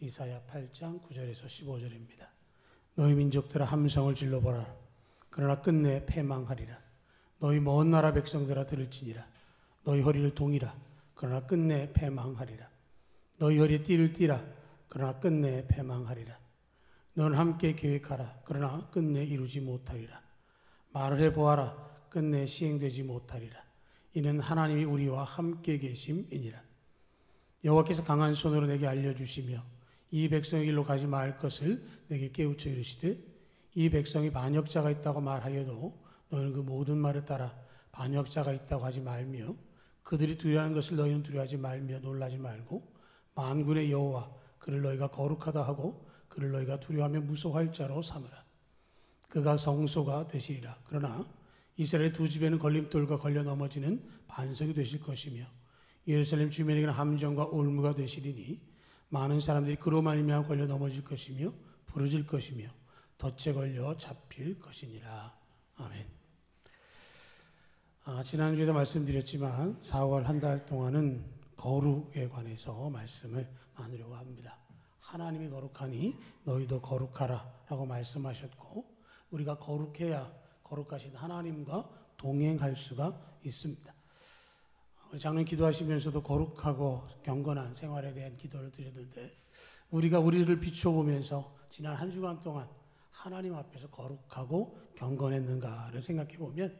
이사야 8장 9절에서 15절입니다. 너희 민족들아 함성을 질러보라. 그러나 끝내 패망하리라. 너희 먼 나라 백성들아 들을지니라. 너희 허리를 동이라. 그러나 끝내 패망하리라. 너희 허리에 띠를 띠라. 그러나 끝내 패망하리라. 너는 함께 계획하라. 그러나 끝내 이루지 못하리라. 말을 해보아라. 끝내 시행되지 못하리라. 이는 하나님이 우리와 함께 계심이니라. 여호와께서 강한 손으로 내게 알려주시며 이 백성의 길로 가지 말 것을 내게 깨우쳐 이르시되 이 백성이 반역자가 있다고 말하여도 너희는 그 모든 말을 따라 반역자가 있다고 하지 말며 그들이 두려워하는 것을 너희는 두려워하지 말며 놀라지 말고 만군의 여호와 그를 너희가 거룩하다 하고 그를 너희가 두려워하며 무서워할 자로 삼으라. 그가 성소가 되시리라. 그러나 이스라엘 두 집에는 걸림돌과 걸려 넘어지는 반석이 되실 것이며 예루살렘 주민에게는 함정과 올무가 되시리니 많은 사람들이 그로 말미암아 걸려 넘어질 것이며 부러질 것이며 덫에 걸려 잡힐 것이니라. 아멘. 지난주에도 말씀드렸지만 4월 한 달 동안은 거룩에 관해서 말씀을 나누려고 합니다. 하나님이 거룩하니 너희도 거룩하라 라고 말씀하셨고 우리가 거룩해야 거룩하신 하나님과 동행할 수가 있습니다. 작년 기도하시면서도 거룩하고 경건한 생활에 대한 기도를 드렸는데 우리가 우리를 비춰보면서 지난 한 주간 동안 하나님 앞에서 거룩하고 경건했는가를 생각해 보면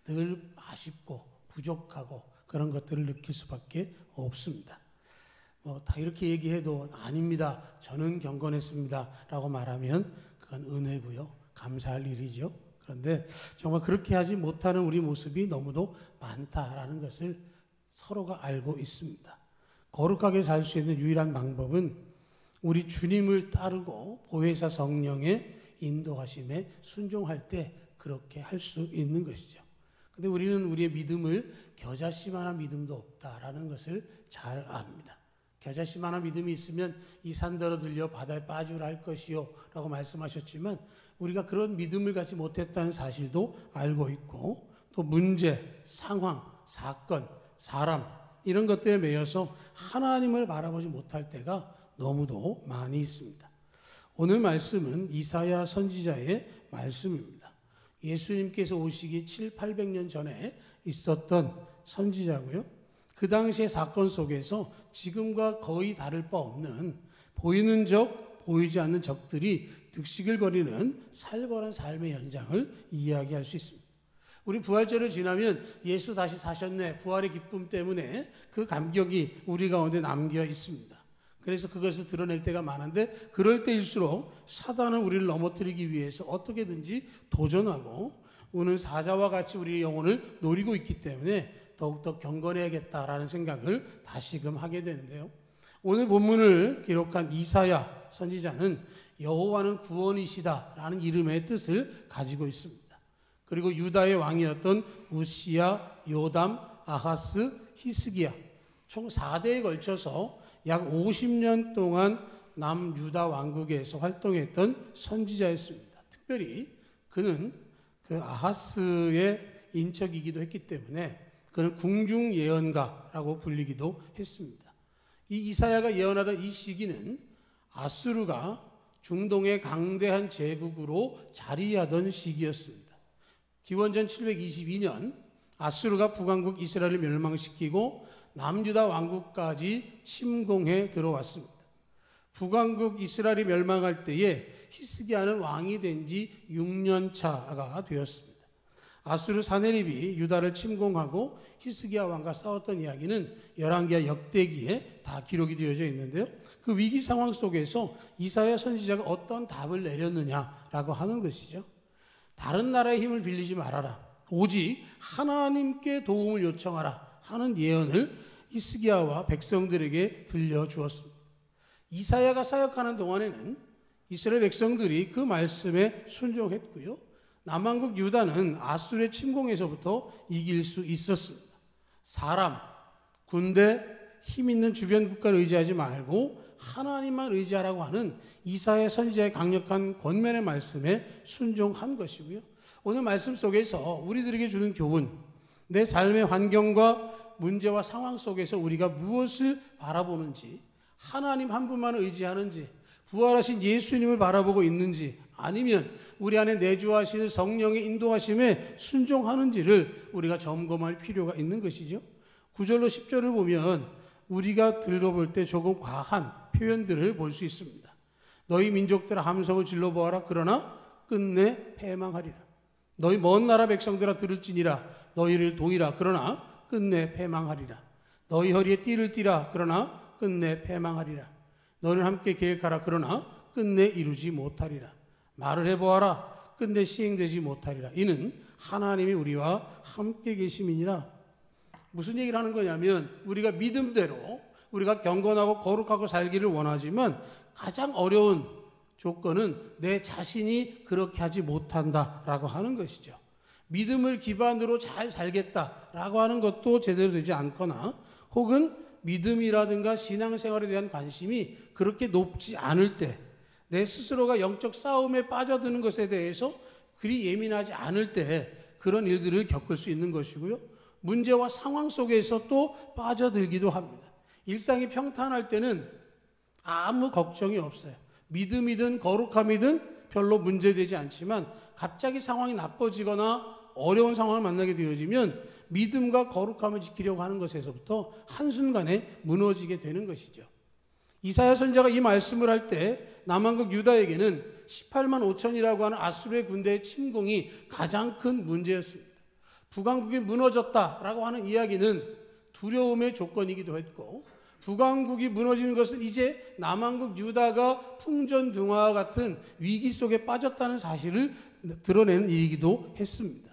늘 아쉽고 부족하고 그런 것들을 느낄 수밖에 없습니다. 다 이렇게 얘기해도 아닙니다. 저는 경건했습니다. 라고 말하면 그건 은혜고요. 감사할 일이죠. 그런데 정말 그렇게 하지 못하는 우리 모습이 너무도 많다라는 것을 서로가 알고 있습니다. 거룩하게 살 수 있는 유일한 방법은 우리 주님을 따르고 보혜사 성령의 인도하심에 순종할 때 그렇게 할 수 있는 것이죠. 근데 우리는 우리의 믿음을 겨자씨만한 믿음도 없다라는 것을 잘 압니다. 겨자씨만한 믿음이 있으면 이 산더러 들려 바다에 빠지라 할 것이요 라고 말씀하셨지만 우리가 그런 믿음을 갖지 못했다는 사실도 알고 있고 또 문제, 상황, 사건, 사람 이런 것들에 매여서 하나님을 바라보지 못할 때가 너무도 많이 있습니다. 오늘 말씀은 이사야 선지자의 말씀입니다. 예수님께서 오시기 700~800년 전에 있었던 선지자고요. 그 당시의 사건 속에서 지금과 거의 다를 바 없는 보이는 적, 보이지 않는 적들이 득식을 거리는 살벌한 삶의 현장을 이야기할 수 있습니다. 우리 부활절을 지나면 예수 다시 사셨네, 부활의 기쁨 때문에 그 감격이 우리 가운데 남겨 있습니다. 그래서 그것을 드러낼 때가 많은데 그럴 때일수록 사단은 우리를 넘어뜨리기 위해서 어떻게든지 도전하고 오늘 사자와 같이 우리의 영혼을 노리고 있기 때문에 더욱더 경건해야겠다라는 생각을 다시금 하게 되는데요. 오늘 본문을 기록한 이사야 선지자는 여호와는 구원이시다라는 이름의 뜻을 가지고 있습니다. 그리고 유다의 왕이었던 우시야, 요담, 아하스, 히스기야 총 4대에 걸쳐서 약 50년 동안 남유다 왕국에서 활동했던 선지자였습니다. 특별히 그는 그 아하스의 인척이기도 했기 때문에 그는 궁중 예언가라고 불리기도 했습니다. 이 이사야가 예언하던 이 시기는 아수르가 중동의 강대한 제국으로 자리하던 시기였습니다. 기원전 722년 아수르가 북왕국 이스라엘을 멸망시키고 남유다 왕국까지 침공해 들어왔습니다. 북왕국 이스라엘이 멸망할 때에 히스기야는 왕이 된 지 6년 차가 되었습니다. 아수르 사네립이 유다를 침공하고 히스기야 왕과 싸웠던 이야기는 열왕기하 역대기에 다 기록이 되어져 있는데요. 그 위기 상황 속에서 이사야 선지자가 어떤 답을 내렸느냐라고 하는 것이죠. 다른 나라의 힘을 빌리지 말아라. 오직 하나님께 도움을 요청하라 하는 예언을 히스기야와 백성들에게 들려주었습니다. 이사야가 사역하는 동안에는 이스라엘 백성들이 그 말씀에 순종했고요. 남왕국 유다는 아수르의 침공에서부터 이길 수 있었습니다. 사람, 군대, 힘 있는 주변 국가를 의지하지 말고 하나님만 의지하라고 하는 이사야 선지자의 강력한 권면의 말씀에 순종한 것이고요. 오늘 말씀 속에서 우리들에게 주는 교훈, 내 삶의 환경과 문제와 상황 속에서 우리가 무엇을 바라보는지 하나님 한 분만을 의지하는지, 부활하신 예수님을 바라보고 있는지, 아니면 우리 안에 내주하시는 성령의 인도하심에 순종하는지를 우리가 점검할 필요가 있는 것이죠. 9절로 10절을 보면 우리가 들어볼 때 조금 과한 표현들을 볼 수 있습니다. 너희 민족들아 함성을 질러보아라. 그러나 끝내 패망하리라. 너희 먼 나라 백성들아 들을지니라. 너희를 동이라. 그러나 끝내 패망하리라. 너희 허리에 띠를 띠라. 그러나 끝내 패망하리라. 너는 함께 계획하라. 그러나 끝내 이루지 못하리라. 말을 해보아라. 끝내 시행되지 못하리라. 이는 하나님이 우리와 함께 계심이니라. 무슨 얘기를 하는 거냐면, 우리가 믿음대로 우리가 경건하고 거룩하고 살기를 원하지만 가장 어려운 조건은 내 자신이 그렇게 하지 못한다라고 하는 것이죠. 믿음을 기반으로 잘 살겠다라고 하는 것도 제대로 되지 않거나, 혹은 믿음이라든가 신앙생활에 대한 관심이 그렇게 높지 않을 때, 내 스스로가 영적 싸움에 빠져드는 것에 대해서 그리 예민하지 않을 때 그런 일들을 겪을 수 있는 것이고요. 문제와 상황 속에서 또 빠져들기도 합니다. 일상이 평탄할 때는 아무 걱정이 없어요. 믿음이든 거룩함이든 별로 문제되지 않지만, 갑자기 상황이 나빠지거나 어려운 상황을 만나게 되어지면 믿음과 거룩함을 지키려고 하는 것에서부터 한순간에 무너지게 되는 것이죠. 이사야 선지자가 이 말씀을 할 때 남한국 유다에게는 18만 5천이라고 하는 아수르의 군대의 침공이 가장 큰 문제였습니다. 북왕국이 무너졌다라고 하는 이야기는 두려움의 조건이기도 했고, 북왕국이 무너지는 것은 이제 남한국 유다가 풍전등화와 같은 위기 속에 빠졌다는 사실을 드러내는 일이기도 했습니다.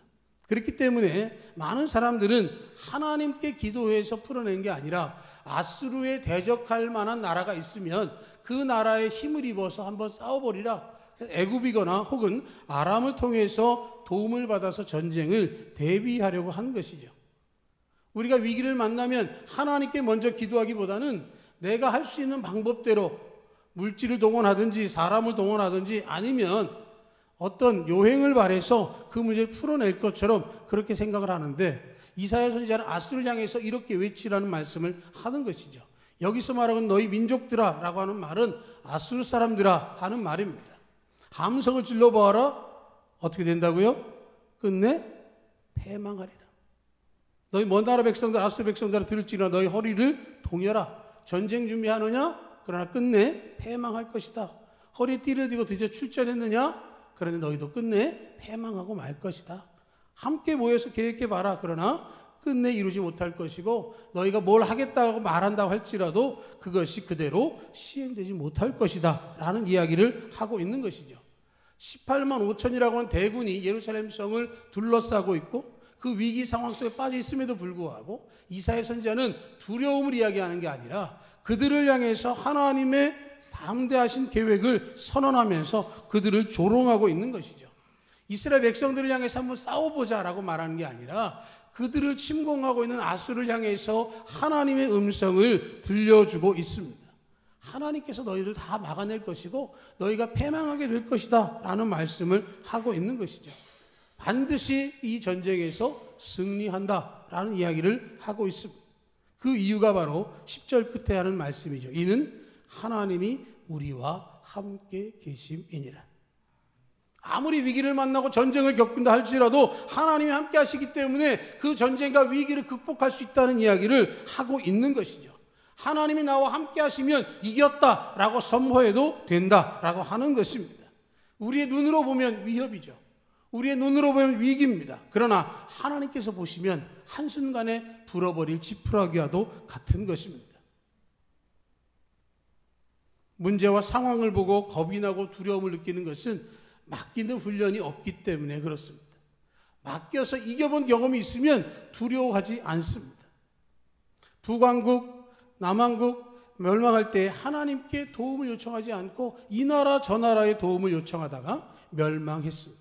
그렇기 때문에 많은 사람들은 하나님께 기도해서 풀어낸 게 아니라 아수르에 대적할 만한 나라가 있으면 그 나라에 힘을 입어서 한번 싸워버리라, 애굽이거나 혹은 아람을 통해서 도움을 받아서 전쟁을 대비하려고 하는 것이죠. 우리가 위기를 만나면 하나님께 먼저 기도하기보다는 내가 할 수 있는 방법대로 물질을 동원하든지 사람을 동원하든지, 아니면 어떤 요행을 발해서 그 문제를 풀어낼 것처럼 그렇게 생각을 하는데, 이사야 선지자는 아수르를 향해서 이렇게 외치라는 말씀을 하는 것이죠. 여기서 말하는 너희 민족들아 라고 하는 말은 아수르 사람들아 하는 말입니다. 함성을 질러보아라. 어떻게 된다고요? 끝내 패망하리라. 너희 먼 나라 백성들, 아수르 백성들아 들을지나 너희 허리를 동여라. 전쟁 준비하느냐? 그러나 끝내 패망할 것이다. 허리에 띠를 띠고 드디어 출전했느냐? 그런데 너희도 끝내 패망하고 말 것이다. 함께 모여서 계획해봐라. 그러나 끝내 이루지 못할 것이고, 너희가 뭘 하겠다고 말한다고 할지라도 그것이 그대로 시행되지 못할 것이다 라는 이야기를 하고 있는 것이죠. 18만 5천이라고 하는 대군이 예루살렘 성을 둘러싸고 있고, 그 위기 상황 속에 빠져 있음에도 불구하고 이사야 선지자는 두려움을 이야기하는 게 아니라 그들을 향해서 하나님의 담대하신 계획을 선언하면서 그들을 조롱하고 있는 것이죠. 이스라엘 백성들을 향해서 한번 싸워보자라고 말하는 게 아니라 그들을 침공하고 있는 아수르를 향해서 하나님의 음성을 들려주고 있습니다. 하나님께서 너희를 다 막아낼 것이고 너희가 패망하게 될 것이다 라는 말씀을 하고 있는 것이죠. 반드시 이 전쟁에서 승리한다 라는 이야기를 하고 있습니다. 그 이유가 바로 10절 끝에 하는 말씀이죠. 이는 하나님이 우리와 함께 계심이니라. 아무리 위기를 만나고 전쟁을 겪는다 할지라도 하나님이 함께 하시기 때문에 그 전쟁과 위기를 극복할 수 있다는 이야기를 하고 있는 것이죠. 하나님이 나와 함께 하시면 이겼다라고 선포해도 된다라고 하는 것입니다. 우리의 눈으로 보면 위협이죠. 우리의 눈으로 보면 위기입니다. 그러나 하나님께서 보시면 한순간에 불어버릴 지푸라기와도 같은 것입니다. 문제와 상황을 보고 겁이 나고 두려움을 느끼는 것은 맡기는 훈련이 없기 때문에 그렇습니다. 맡겨서 이겨본 경험이 있으면 두려워하지 않습니다. 북왕국, 남왕국 멸망할 때 하나님께 도움을 요청하지 않고 이 나라 저 나라의 도움을 요청하다가 멸망했습니다.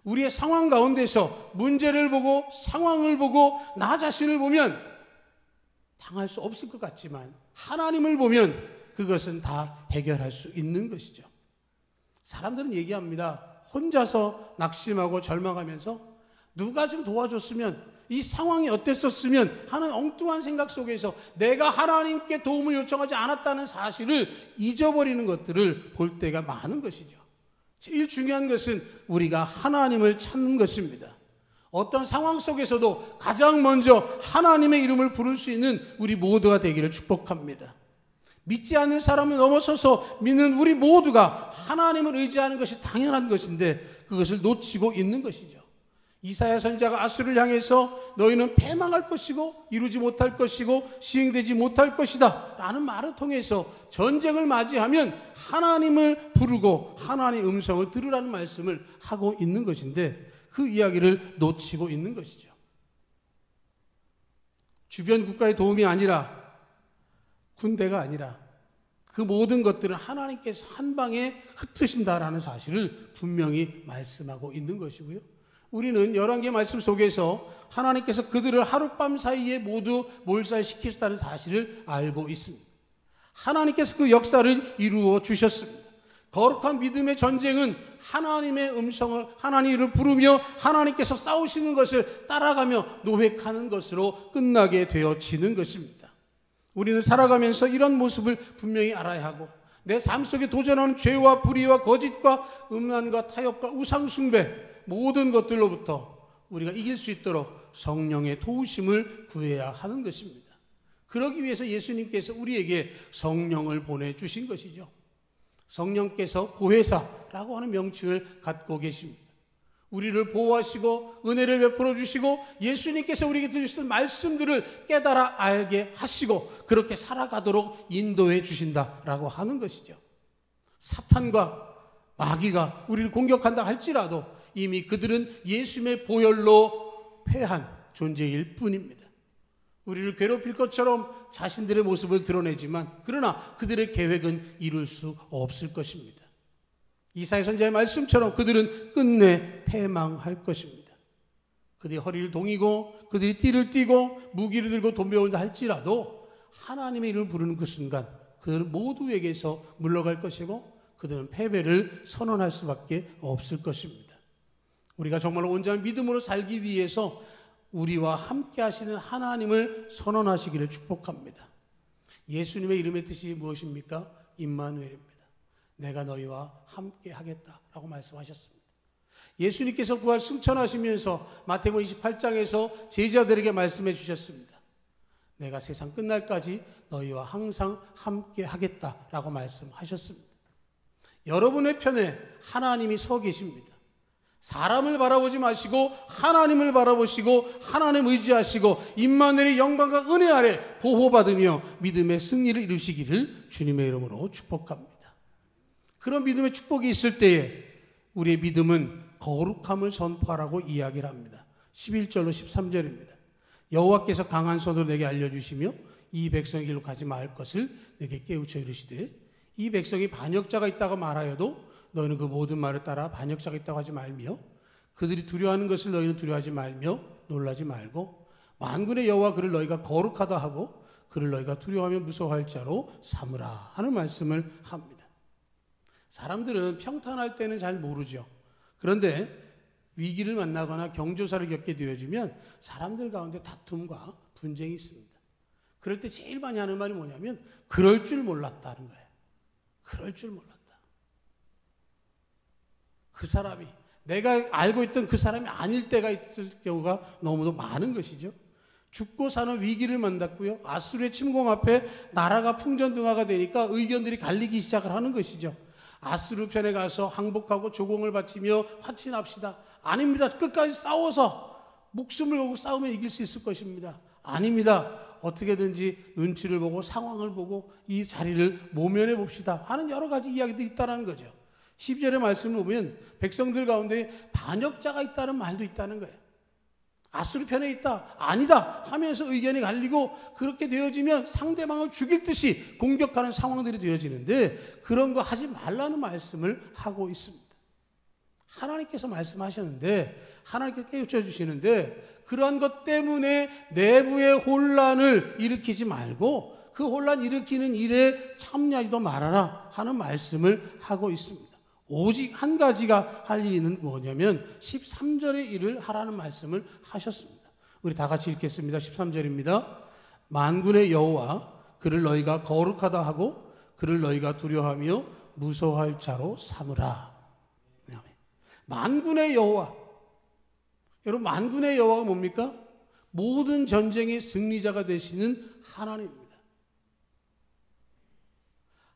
우리의 상황 가운데서 문제를 보고 상황을 보고 나 자신을 보면 당할 수 없을 것 같지만 하나님을 보면 그것은 다 해결할 수 있는 것이죠. 사람들은 얘기합니다. 혼자서 낙심하고 절망하면서 누가 좀 도와줬으면, 이 상황이 어땠었으면 하는 엉뚱한 생각 속에서 내가 하나님께 도움을 요청하지 않았다는 사실을 잊어버리는 것들을 볼 때가 많은 것이죠. 제일 중요한 것은 우리가 하나님을 찾는 것입니다. 어떤 상황 속에서도 가장 먼저 하나님의 이름을 부를 수 있는 우리 모두가 되기를 축복합니다. 믿지 않는 사람을 넘어서서 믿는 우리 모두가 하나님을 의지하는 것이 당연한 것인데 그것을 놓치고 있는 것이죠. 이사야 선지자가 아수를 향해서 너희는 패망할 것이고 이루지 못할 것이고 시행되지 못할 것이다 라는 말을 통해서 전쟁을 맞이하면 하나님을 부르고 하나님의 음성을 들으라는 말씀을 하고 있는 것인데 그 이야기를 놓치고 있는 것이죠. 주변 국가의 도움이 아니라 군대가 아니라 그 모든 것들은 하나님께서 한 방에 흩으신다라는 사실을 분명히 말씀하고 있는 것이고요. 우리는 열왕기의 말씀 속에서 하나님께서 그들을 하룻밤 사이에 모두 몰살시키셨다는 사실을 알고 있습니다. 하나님께서 그 역사를 이루어 주셨습니다. 거룩한 믿음의 전쟁은 하나님의 음성을 하나님을 부르며 하나님께서 싸우시는 것을 따라가며 노획하는 것으로 끝나게 되어지는 것입니다. 우리는 살아가면서 이런 모습을 분명히 알아야 하고 내 삶 속에 도전하는 죄와 불의와 거짓과 음란과 타협과 우상숭배 모든 것들로부터 우리가 이길 수 있도록 성령의 도우심을 구해야 하는 것입니다. 그러기 위해서 예수님께서 우리에게 성령을 보내주신 것이죠. 성령께서 보혜사라고 하는 명칭을 갖고 계십니다. 우리를 보호하시고 은혜를 베풀어 주시고 예수님께서 우리에게 들으시던 말씀들을 깨달아 알게 하시고 그렇게 살아가도록 인도해 주신다라고 하는 것이죠. 사탄과 마귀가 우리를 공격한다 할지라도 이미 그들은 예수님의 보혈로 패한 존재일 뿐입니다. 우리를 괴롭힐 것처럼 자신들의 모습을 드러내지만 그러나 그들의 계획은 이룰 수 없을 것입니다. 이사야 선지자의 말씀처럼 그들은 끝내 패망할 것입니다. 그들이 허리를 동이고 그들이 띠를 띠고 무기를 들고 덤벼온다 할지라도 하나님의 이름을 부르는 그 순간 그들 모두에게서 물러갈 것이고 그들은 패배를 선언할 수밖에 없을 것입니다. 우리가 정말 온전한 믿음으로 살기 위해서 우리와 함께 하시는 하나님을 선언하시기를 축복합니다. 예수님의 이름의 뜻이 무엇입니까? 임마누엘입니다. 내가 너희와 함께 하겠다라고 말씀하셨습니다. 예수님께서 부활 승천하시면서 마태복음 28장에서 제자들에게 말씀해 주셨습니다. 내가 세상 끝날까지 너희와 항상 함께 하겠다라고 말씀하셨습니다. 여러분의 편에 하나님이 서 계십니다. 사람을 바라보지 마시고 하나님을 바라보시고 하나님 의지하시고 임마누엘의 영광과 은혜 아래 보호받으며 믿음의 승리를 이루시기를 주님의 이름으로 축복합니다. 그런 믿음의 축복이 있을 때에 우리의 믿음은 거룩함을 선포하라고 이야기를 합니다. 11절로 13절입니다. 여호와께서 강한 손으로 내게 알려주시며 이 백성의 길로 가지 말 것을 내게 깨우쳐 이르시되 이 백성이 반역자가 있다고 말하여도 너희는 그 모든 말을 따라 반역자가 있다고 하지 말며 그들이 두려워하는 것을 너희는 두려워하지 말며 놀라지 말고 만군의 여호와 그를 너희가 거룩하다 하고 그를 너희가 두려워하며 무서워할 자로 삼으라 하는 말씀을 합니다. 사람들은 평탄할 때는 잘 모르죠. 그런데 위기를 만나거나 경조사를 겪게 되어지면 사람들 가운데 다툼과 분쟁이 있습니다. 그럴 때 제일 많이 하는 말이 뭐냐면 그럴 줄 몰랐다는 거예요. 그럴 줄 몰랐다. 그 사람이 내가 알고 있던 그 사람이 아닐 때가 있을 경우가 너무도 많은 것이죠. 죽고 사는 위기를 만났고요. 아수르의 침공 앞에 나라가 풍전등화가 되니까 의견들이 갈리기 시작을 하는 것이죠. 아수르 편에 가서 항복하고 조공을 바치며 화친합시다. 아닙니다. 끝까지 싸워서 목숨을 걸고 싸우면 이길 수 있을 것입니다. 아닙니다. 어떻게든지 눈치를 보고 상황을 보고 이 자리를 모면해 봅시다 하는 여러 가지 이야기들이 있다는 거죠. 12절의 말씀을 보면 백성들 가운데 반역자가 있다는 말도 있다는 거예요. 아수르 편에 있다, 아니다 하면서 의견이 갈리고 그렇게 되어지면 상대방을 죽일 듯이 공격하는 상황들이 되어지는데 그런 거 하지 말라는 말씀을 하고 있습니다. 하나님께서 말씀하셨는데 하나님께서 깨우쳐 주시는데 그러한 것 때문에 내부의 혼란을 일으키지 말고 그 혼란 일으키는 일에 참여하지도 말아라 하는 말씀을 하고 있습니다. 오직 한 가지가 할 일은 뭐냐면 13절의 일을 하라는 말씀을 하셨습니다. 우리 다 같이 읽겠습니다. 13절입니다. 만군의 여호와 그를 너희가 거룩하다 하고 그를 너희가 두려워하며 무서워할 자로 삼으라. 만군의 여호와. 여러분, 만군의 여호와가 뭡니까? 모든 전쟁의 승리자가 되시는 하나님입니다.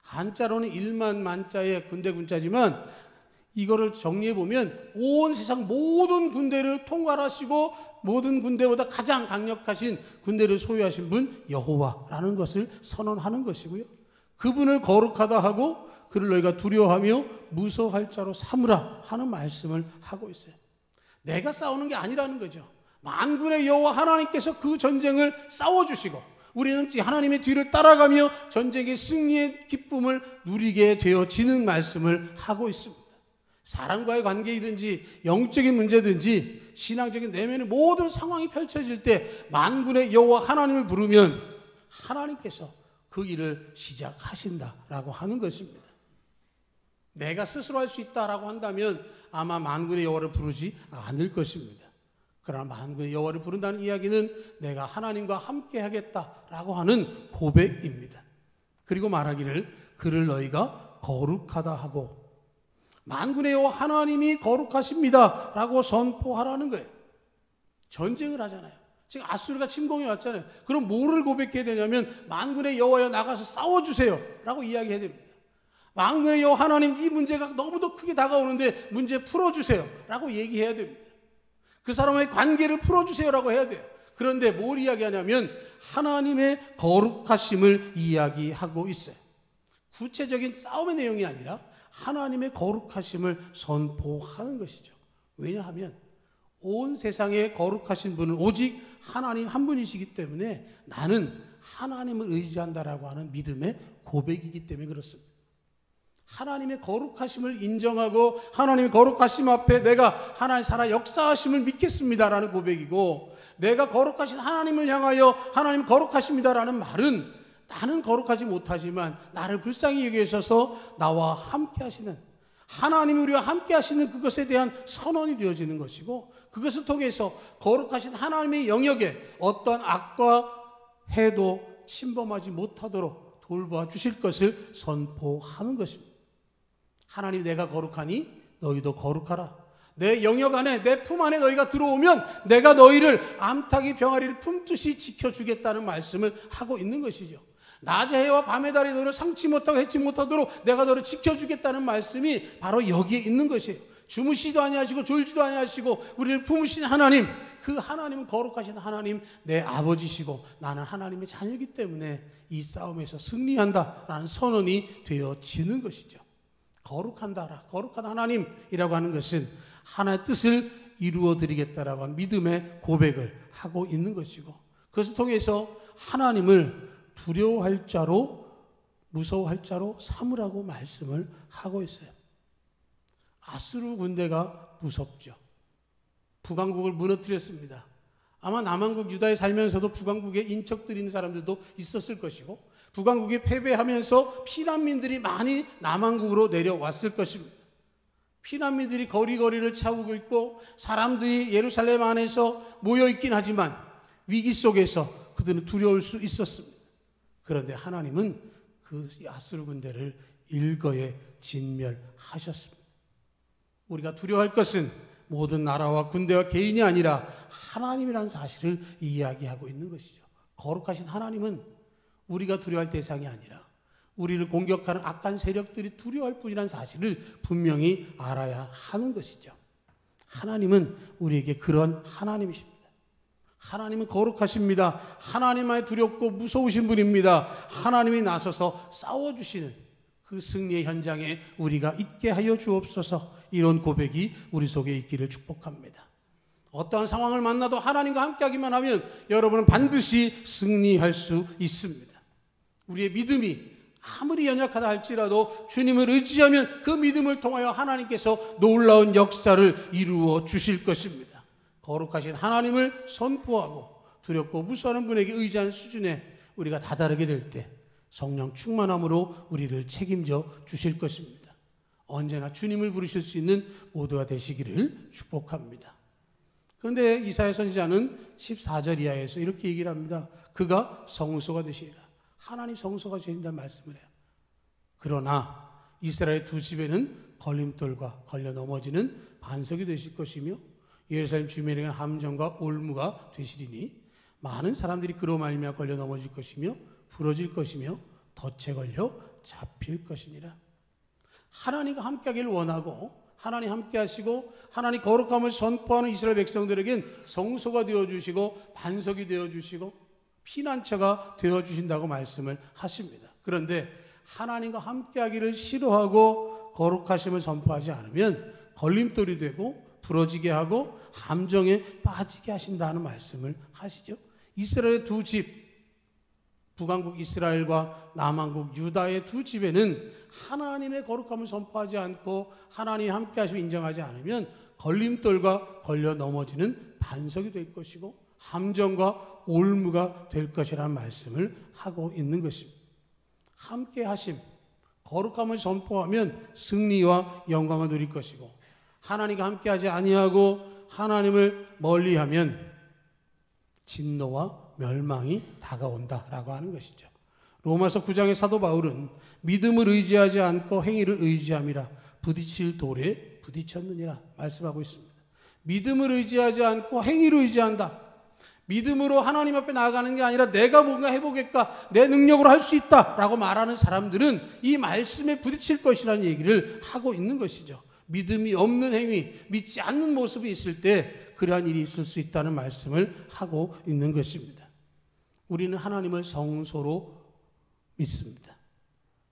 한자로는 1만 만자의 군대 군자지만 이거를 정리해 보면 온 세상 모든 군대를 통괄하시고 모든 군대보다 가장 강력하신 군대를 소유하신 분 여호와라는 것을 선언하는 것이고요. 그분을 거룩하다 하고 그를 너희가 두려워하며 무서워할 자로 삼으라 하는 말씀을 하고 있어요. 내가 싸우는 게 아니라는 거죠. 만군의 여호와 하나님께서 그 전쟁을 싸워주시고 우리는 하나님의 뒤를 따라가며 전쟁의 승리의 기쁨을 누리게 되어지는 말씀을 하고 있습니다. 사람과의 관계이든지 영적인 문제든지 신앙적인 내면의 모든 상황이 펼쳐질 때 만군의 여호와 하나님을 부르면 하나님께서 그 일을 시작하신다라고 하는 것입니다. 내가 스스로 할 수 있다라고 한다면 아마 만군의 여호와를 부르지 않을 것입니다. 그러나 만군의 여호와를 부른다는 이야기는 내가 하나님과 함께 하겠다라고 하는 고백입니다. 그리고 말하기를 그를 너희가 거룩하다 하고 만군의 여호와 하나님이 거룩하십니다 라고 선포하라는 거예요. 전쟁을 하잖아요. 지금 아수르가 침공해 왔잖아요. 그럼 뭐를 고백해야 되냐면 만군의 여호와여 나가서 싸워주세요 라고 이야기해야 됩니다. 만군의 여호와 하나님 이 문제가 너무도 크게 다가오는데 문제 풀어주세요 라고 얘기해야 됩니다. 그 사람의 관계를 풀어주세요 라고 해야 돼요. 그런데 뭘 이야기하냐면 하나님의 거룩하심을 이야기하고 있어요. 구체적인 싸움의 내용이 아니라 하나님의 거룩하심을 선포하는 것이죠. 왜냐하면 온 세상에 거룩하신 분은 오직 하나님 한 분이시기 때문에 나는 하나님을 의지한다라고 하는 믿음의 고백이기 때문에 그렇습니다. 하나님의 거룩하심을 인정하고 하나님의 거룩하심 앞에 내가 하나님 살아 역사하심을 믿겠습니다라는 고백이고, 내가 거룩하신 하나님을 향하여 하나님 거룩하십니다라는 말은 나는 거룩하지 못하지만 나를 불쌍히 여기셔서 나와 함께 하시는 하나님이 우리와 함께 하시는 그것에 대한 선언이 되어지는 것이고, 그것을 통해서 거룩하신 하나님의 영역에 어떤 악과 해도 침범하지 못하도록 돌보아 주실 것을 선포하는 것입니다. 하나님, 내가 거룩하니 너희도 거룩하라. 내 영역 안에 내 품 안에 너희가 들어오면 내가 너희를 암탉이 병아리를 품듯이 지켜주겠다는 말씀을 하고 있는 것이죠. 낮의 해와 밤의 달이 너를 상치 못하고 해치 못하도록 내가 너를 지켜주겠다는 말씀이 바로 여기에 있는 것이에요. 주무시도 아니하시고 졸지도 아니하시고 우리를 품으신 하나님, 그 하나님은 거룩하신 하나님, 내 아버지시고 나는 하나님의 자녀이기 때문에 이 싸움에서 승리한다라는 선언이 되어지는 것이죠. 거룩한다라, 거룩한 하나님이라고 하는 것은 하나의 뜻을 이루어 드리겠다라고 하는 믿음의 고백을 하고 있는 것이고, 그것을 통해서 하나님을 두려워할 자로, 무서워할 자로 삼으라고 말씀을 하고 있어요. 아수르 군대가 무섭죠. 북왕국을 무너뜨렸습니다. 아마 남왕국 유다에 살면서도 북왕국에 인척들이 있는 사람들도 있었을 것이고, 북왕국이 패배하면서 피난민들이 많이 남왕국으로 내려왔을 것입니다. 피난민들이 거리거리를 차오고 있고 사람들이 예루살렘 안에서 모여있긴 하지만 위기 속에서 그들은 두려울 수 있었습니다. 그런데 하나님은 그 아수르 군대를 일거에 진멸하셨습니다. 우리가 두려워할 것은 모든 나라와 군대와 개인이 아니라 하나님이라는 사실을 이야기하고 있는 것이죠. 거룩하신 하나님은 우리가 두려워할 대상이 아니라 우리를 공격하는 악한 세력들이 두려워할 뿐이라는 사실을 분명히 알아야 하는 것이죠. 하나님은 우리에게 그런 하나님이십니다. 하나님은 거룩하십니다. 하나님만이 두렵고 무서우신 분입니다. 하나님이 나서서 싸워주시는 그 승리의 현장에 우리가 있게 하여 주옵소서. 이런 고백이 우리 속에 있기를 축복합니다. 어떠한 상황을 만나도 하나님과 함께하기만 하면 여러분은 반드시 승리할 수 있습니다. 우리의 믿음이 아무리 연약하다 할지라도 주님을 의지하면 그 믿음을 통하여 하나님께서 놀라운 역사를 이루어 주실 것입니다. 거룩하신 하나님을 선포하고 두렵고 무서워하는 분에게 의지하는 수준에 우리가 다다르게 될 때 성령 충만함으로 우리를 책임져 주실 것입니다. 언제나 주님을 부르실 수 있는 모두가 되시기를 축복합니다. 그런데 이사야 선지자는 14절 이하에서 이렇게 얘기를 합니다. 그가 성소가 되시리라. 하나님 성소가 되신다는 말씀을 해요. 그러나 이스라엘 두 집에는 걸림돌과 걸려 넘어지는 반석이 되실 것이며 예루살렘 주민에게는 함정과 올무가 되시리니 많은 사람들이 그로 말미암아 걸려 넘어질 것이며 부러질 것이며 덫에 걸려 잡힐 것이니라. 하나님과 함께하기를 원하고 하나님 함께 하시고 하나님 거룩함을 선포하는 이스라엘 백성들에겐 성소가 되어주시고 반석이 되어주시고 피난처가 되어주신다고 말씀을 하십니다. 그런데 하나님과 함께하기를 싫어하고 거룩하심을 선포하지 않으면 걸림돌이 되고 부러지게 하고 함정에 빠지게 하신다는 말씀을 하시죠. 이스라엘의 두 집, 북왕국 이스라엘과 남왕국 유다의 두 집에는 하나님의 거룩함을 선포하지 않고 하나님이 함께 하심을 인정하지 않으면 걸림돌과 걸려 넘어지는 반석이 될 것이고 함정과 올무가 될 것이라는 말씀을 하고 있는 것입니다. 함께 하심, 거룩함을 선포하면 승리와 영광을 누릴 것이고 하나님과 함께 하지 아니하고 하나님을 멀리하면 진노와 멸망이 다가온다라고 하는 것이죠. 로마서 9장의 사도 바울은 믿음을 의지하지 않고 행위를 의지함이라 부딪힐 돌에 부딪혔느니라 말씀하고 있습니다. 믿음을 의지하지 않고 행위를 의지한다. 믿음으로 하나님 앞에 나아가는 게 아니라 내가 뭔가 해보겠다, 내 능력으로 할 수 있다라고 말하는 사람들은 이 말씀에 부딪힐 것이라는 얘기를 하고 있는 것이죠. 믿음이 없는 행위, 믿지 않는 모습이 있을 때 그러한 일이 있을 수 있다는 말씀을 하고 있는 것입니다. 우리는 하나님을 성소로 믿습니다.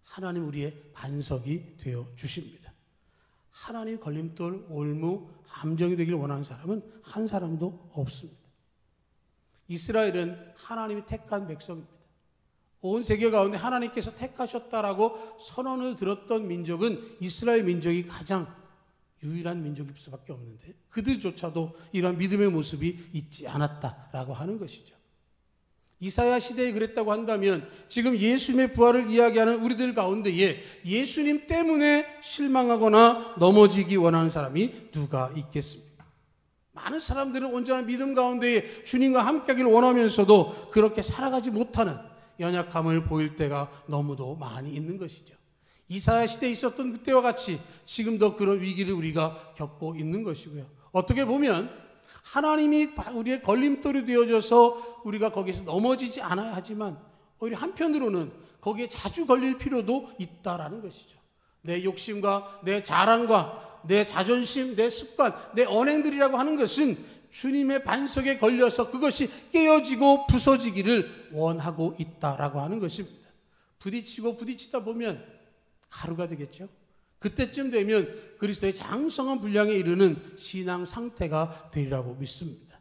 하나님 우리의 반석이 되어 주십니다. 하나님 걸림돌, 올무, 함정이 되길 원하는 사람은 한 사람도 없습니다. 이스라엘은 하나님이 택한 백성입니다. 온 세계 가운데 하나님께서 택하셨다라고 선언을 들었던 민족은 이스라엘 민족이 가장 유일한 민족일 수밖에 없는데 그들조차도 이러한 믿음의 모습이 있지 않았다라고 하는 것이죠. 이사야 시대에 그랬다고 한다면 지금 예수님의 부활을 이야기하는 우리들 가운데에 예수님 때문에 실망하거나 넘어지기 원하는 사람이 누가 있겠습니까? 많은 사람들은 온전한 믿음 가운데 주님과 함께하기를 원하면서도 그렇게 살아가지 못하는 연약함을 보일 때가 너무도 많이 있는 것이죠. 이사야 시대에 있었던 그때와 같이 지금도 그런 위기를 우리가 겪고 있는 것이고요. 어떻게 보면 하나님이 우리의 걸림돌이 되어져서 우리가 거기서 넘어지지 않아야 하지만 오히려 한편으로는 거기에 자주 걸릴 필요도 있다라는 것이죠. 내 욕심과 내 자랑과 내 자존심, 내 습관, 내 언행들이라고 하는 것은 주님의 반석에 걸려서 그것이 깨어지고 부서지기를 원하고 있다라고 하는 것입니다. 부딪히고 부딪히다 보면 가루가 되겠죠. 그때쯤 되면 그리스도의 장성한 분량에 이르는 신앙 상태가 되리라고 믿습니다.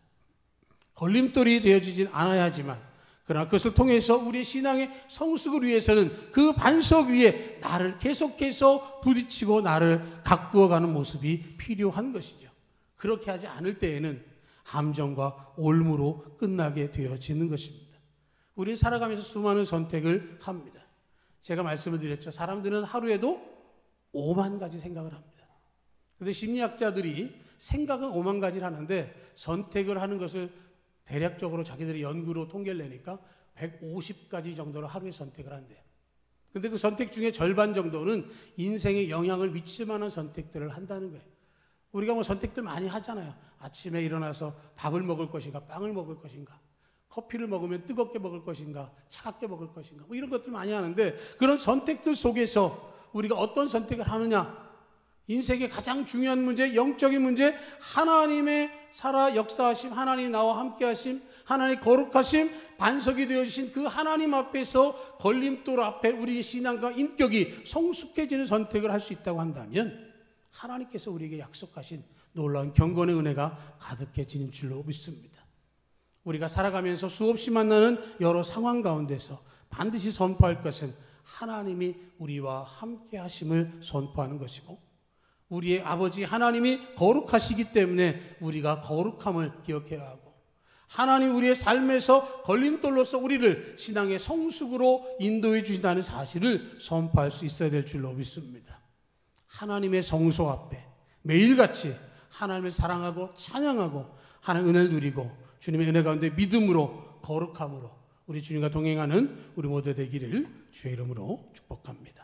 걸림돌이 되어지진 않아야 하지만 그러나 그것을 통해서 우리의 신앙의 성숙을 위해서는 그 반석 위에 나를 계속해서 부딪히고 나를 가꾸어가는 모습이 필요한 것이죠. 그렇게 하지 않을 때에는 함정과 올무로 끝나게 되어지는 것입니다. 우리는 살아가면서 수많은 선택을 합니다. 제가 말씀을 드렸죠. 사람들은 하루에도 5만 가지 생각을 합니다. 그런데 심리학자들이 생각은 5만 가지를 하는데 선택을 하는 것을 대략적으로 자기들이 연구로 통계를 내니까 150가지 정도로 하루에 선택을 한대요. 그런데 그 선택 중에 절반 정도는 인생에 영향을 미칠 만한 선택들을 한다는 거예요. 우리가 뭐 선택들 많이 하잖아요. 아침에 일어나서 밥을 먹을 것인가, 빵을 먹을 것인가, 커피를 먹으면 뜨겁게 먹을 것인가, 차갑게 먹을 것인가, 뭐 이런 것들 많이 하는데 그런 선택들 속에서 우리가 어떤 선택을 하느냐, 인생의 가장 중요한 문제, 영적인 문제, 하나님의 살아 역사하심, 하나님 나와 함께 하심, 하나님 거룩하심, 반석이 되어주신 그 하나님 앞에서 걸림돌 앞에 우리의 신앙과 인격이 성숙해지는 선택을 할 수 있다고 한다면 하나님께서 우리에게 약속하신 놀라운 경건의 은혜가 가득해지는 줄로 믿습니다. 우리가 살아가면서 수없이 만나는 여러 상황 가운데서 반드시 선포할 것은 하나님이 우리와 함께 하심을 선포하는 것이고 우리의 아버지 하나님이 거룩하시기 때문에 우리가 거룩함을 기억해야 하고 하나님 우리의 삶에서 걸림돌로서 우리를 신앙의 성숙으로 인도해 주신다는 사실을 선포할 수 있어야 될 줄로 믿습니다. 하나님의 성소 앞에 매일같이 하나님을 사랑하고 찬양하고 하나님 은혜를 누리고 주님의 은혜 가운데 믿음으로 거룩함으로 우리 주님과 동행하는 우리 모두 되기를 주의 이름으로 축복합니다.